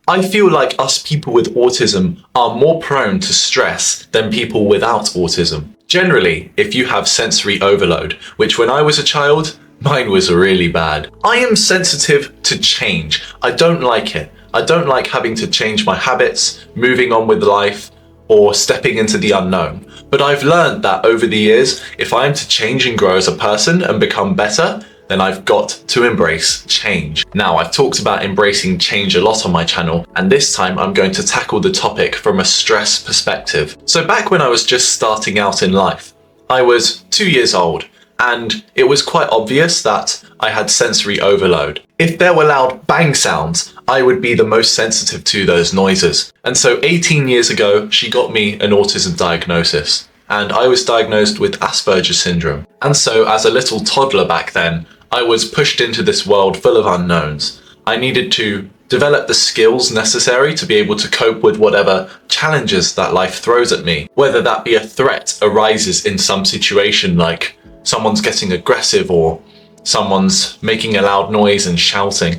I feel like us people with autism are more prone to stress than people without autism. Generally, if you have sensory overload, which when I was a child, mine was really bad. I am sensitive to change. I don't like it. I don't like having to change my habits, moving on with life, or stepping into the unknown. But I've learned that over the years, if I am to change and grow as a person and become better, then I've got to embrace change. Now, I've talked about embracing change a lot on my channel, and this time I'm going to tackle the topic from a stress perspective. So back when I was just starting out in life, I was 2 years old, and it was quite obvious that I had sensory overload. If there were loud bang sounds, I would be the most sensitive to those noises. And so 18 years ago, she got me an autism diagnosis, and I was diagnosed with Asperger's syndrome. And so as a little toddler back then, I was pushed into this world full of unknowns. I needed to develop the skills necessary to be able to cope with whatever challenges that life throws at me, whether that be a threat arises in some situation like someone's getting aggressive or someone's making a loud noise and shouting.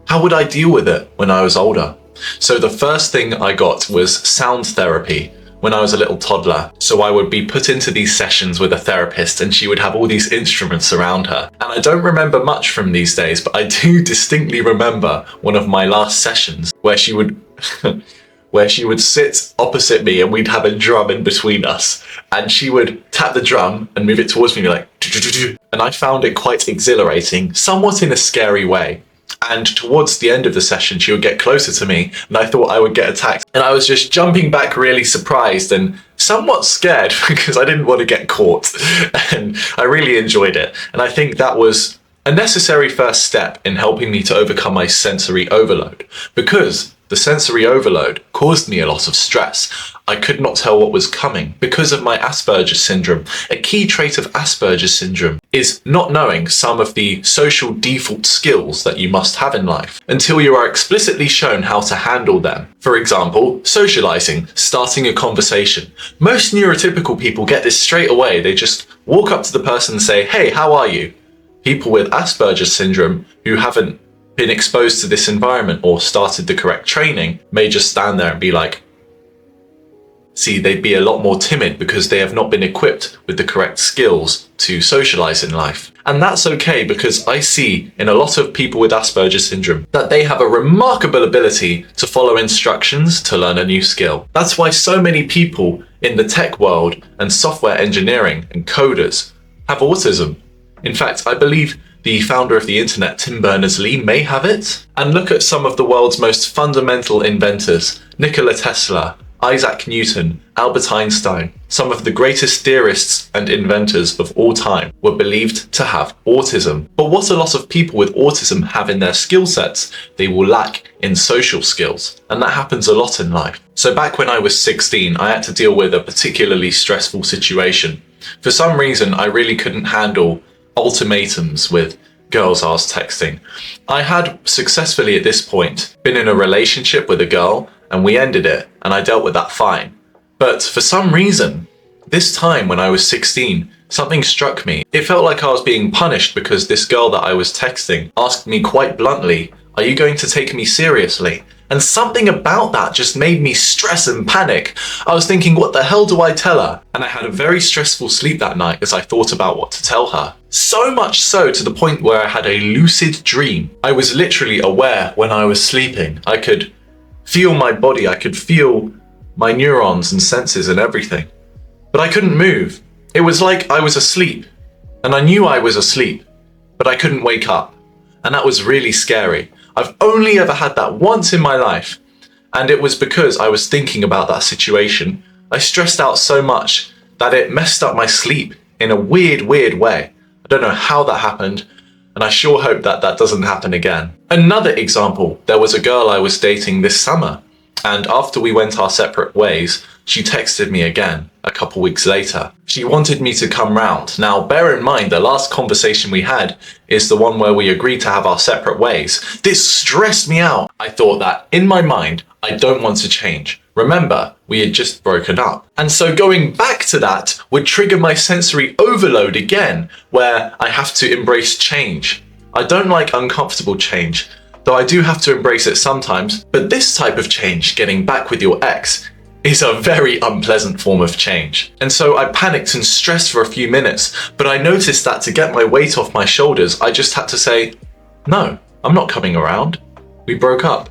How would I deal with it when I was older? So the first thing I got was sound therapy when I was a little toddler. So I would be put into these sessions with a therapist and she would have all these instruments around her. And I don't remember much from these days, but I do distinctly remember one of my last sessions where she would sit opposite me and we'd have a drum in between us. And she would tap the drum and move it towards me and be like, "Do-do-do-do." And I found it quite exhilarating, somewhat in a scary way. And towards the end of the session, she would get closer to me and I thought I would get attacked. And I was just jumping back really surprised and somewhat scared because I didn't want to get caught. And I really enjoyed it. And I think that was a necessary first step in helping me to overcome my sensory overload, because the sensory overload caused me a lot of stress. I could not tell what was coming because of my Asperger's syndrome. A key trait of Asperger's syndrome is not knowing some of the social default skills that you must have in life until you are explicitly shown how to handle them. For example, socializing, starting a conversation. Most neurotypical people get this straight away. They just walk up to the person and say, "Hey, how are you?" People with Asperger's syndrome who haven't been exposed to this environment or started the correct training may just stand there and be like, see, they'd be a lot more timid because they have not been equipped with the correct skills to socialize in life. And that's okay, because I see in a lot of people with Asperger's syndrome that they have a remarkable ability to follow instructions to learn a new skill. That's why so many people in the tech world and software engineering and coders have autism. In fact, I believe the founder of the internet, Tim Berners-Lee, may have it. And look at some of the world's most fundamental inventors: Nikola Tesla, Isaac Newton, Albert Einstein. Some of the greatest theorists and inventors of all time were believed to have autism. But what a lot of people with autism have in their skill sets, they will lack in social skills. And that happens a lot in life. So back when I was 16, I had to deal with a particularly stressful situation. For some reason, I really couldn't handle ultimatums with girls I was texting. I had successfully at this point been in a relationship with a girl and we ended it, and I dealt with that fine. But for some reason, this time when I was 16, something struck me. It felt like I was being punished because this girl that I was texting asked me quite bluntly, "Are you going to take me seriously?" And something about that just made me stress and panic. I was thinking, what the hell do I tell her? And I had a very stressful sleep that night as I thought about what to tell her. So much so to the point where I had a lucid dream. I was literally aware when I was sleeping. I could feel my body, I could feel my neurons and senses and everything. But I couldn't move. It was like I was asleep. And I knew I was asleep, but I couldn't wake up. And that was really scary. I've only ever had that once in my life, and it was because I was thinking about that situation. I stressed out so much that it messed up my sleep in a weird way. I don't know how that happened, and I sure hope that that doesn't happen again. Another example, there was a girl I was dating this summer, and after we went our separate ways, she texted me again a couple weeks later. She wanted me to come round. Now, bear in mind, the last conversation we had is the one where we agreed to have our separate ways. This stressed me out. I thought that in my mind, I don't want to change. Remember, we had just broken up. And so going back to that would trigger my sensory overload again, where I have to embrace change. I don't like uncomfortable change. though I do have to embrace it sometimes. But this type of change, getting back with your ex, is a very unpleasant form of change. And so I panicked and stressed for a few minutes, but I noticed that to get my weight off my shoulders, I just had to say, no, I'm not coming around. We broke up.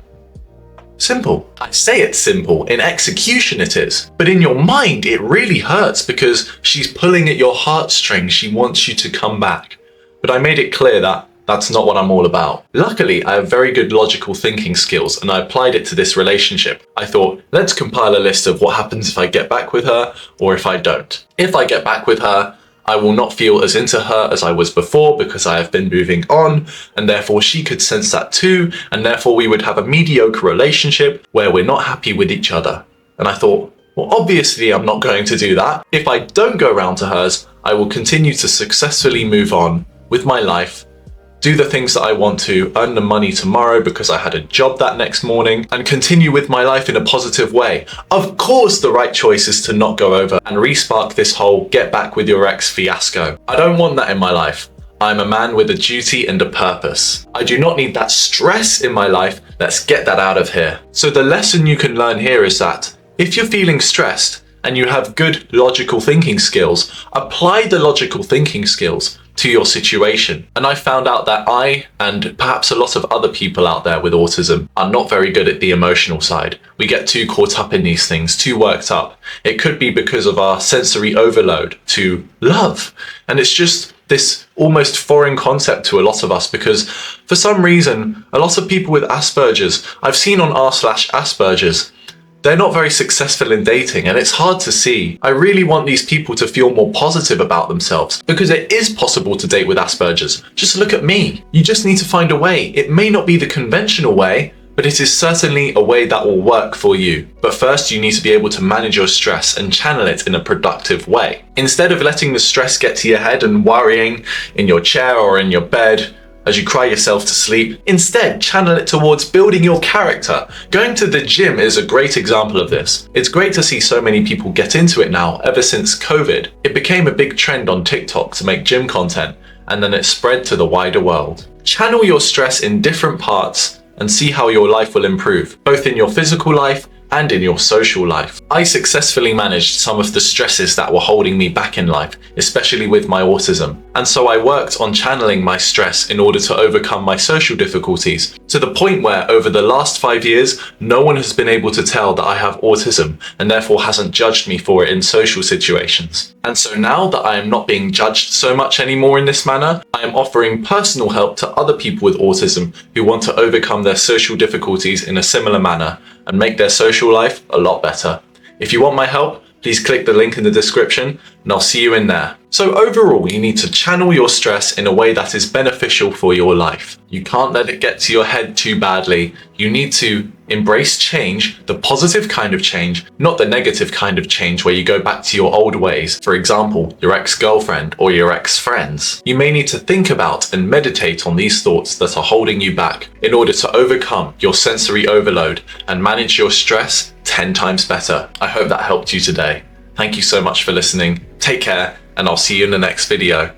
Simple. I say it's simple, in execution it is, but in your mind it really hurts because she's pulling at your heartstrings. She wants you to come back. But I made it clear that that's not what I'm all about. Luckily, I have very good logical thinking skills and I applied it to this relationship. I thought, let's compile a list of what happens if I get back with her or if I don't. If I get back with her, I will not feel as into her as I was before because I have been moving on, and therefore she could sense that too, and therefore we would have a mediocre relationship where we're not happy with each other. And I thought, well, obviously I'm not going to do that. If I don't go round to hers, I will continue to successfully move on with my life, do the things that I want to, earn the money tomorrow because I had a job that next morning, and continue with my life in a positive way. Of course, the right choice is to not go over and re-spark this whole get back with your ex fiasco. I don't want that in my life. I'm a man with a duty and a purpose. I do not need that stress in my life. Let's get that out of here. So the lesson you can learn here is that if you're feeling stressed and you have good logical thinking skills, apply the logical thinking skills to your situation. And I found out that I, and perhaps a lot of other people out there with autism, are not very good at the emotional side. We get too caught up in these things, too worked up. It could be because of our sensory overload to love. And it's just this almost foreign concept to a lot of us because for some reason, a lot of people with Asperger's, I've seen on r/Asperger's, they're not very successful in dating, and it's hard to see. I really want these people to feel more positive about themselves because it is possible to date with Asperger's. Just look at me. You just need to find a way. It may not be the conventional way, but it is certainly a way that will work for you. But first, you need to be able to manage your stress and channel it in a productive way. Instead of letting the stress get to your head and worrying in your chair or in your bed, as you cry yourself to sleep, instead channel it towards building your character. Going to the gym is a great example of this. It's great to see so many people get into it now ever since COVID. It became a big trend on TikTok to make gym content, and then it spread to the wider world. Channel your stress in different parts and see how your life will improve, both in your physical life and in your social life. I successfully managed some of the stresses that were holding me back in life, especially with my autism. And so I worked on channeling my stress in order to overcome my social difficulties, to the point where over the last 5 years, no one has been able to tell that I have autism and therefore hasn't judged me for it in social situations. And so now that I am not being judged so much anymore in this manner, I am offering personal help to other people with autism who want to overcome their social difficulties in a similar manner and make their social life a lot better. If you want my help, please click the link in the description and I'll see you in there. So overall, you need to channel your stress in a way that is beneficial for your life. You can't let it get to your head too badly. You need to embrace change, the positive kind of change, not the negative kind of change where you go back to your old ways. For example, your ex-girlfriend or your ex-friends. You may need to think about and meditate on these thoughts that are holding you back in order to overcome your sensory overload and manage your stress 10 times better. I hope that helped you today. Thank you so much for listening. Take care, and I'll see you in the next video.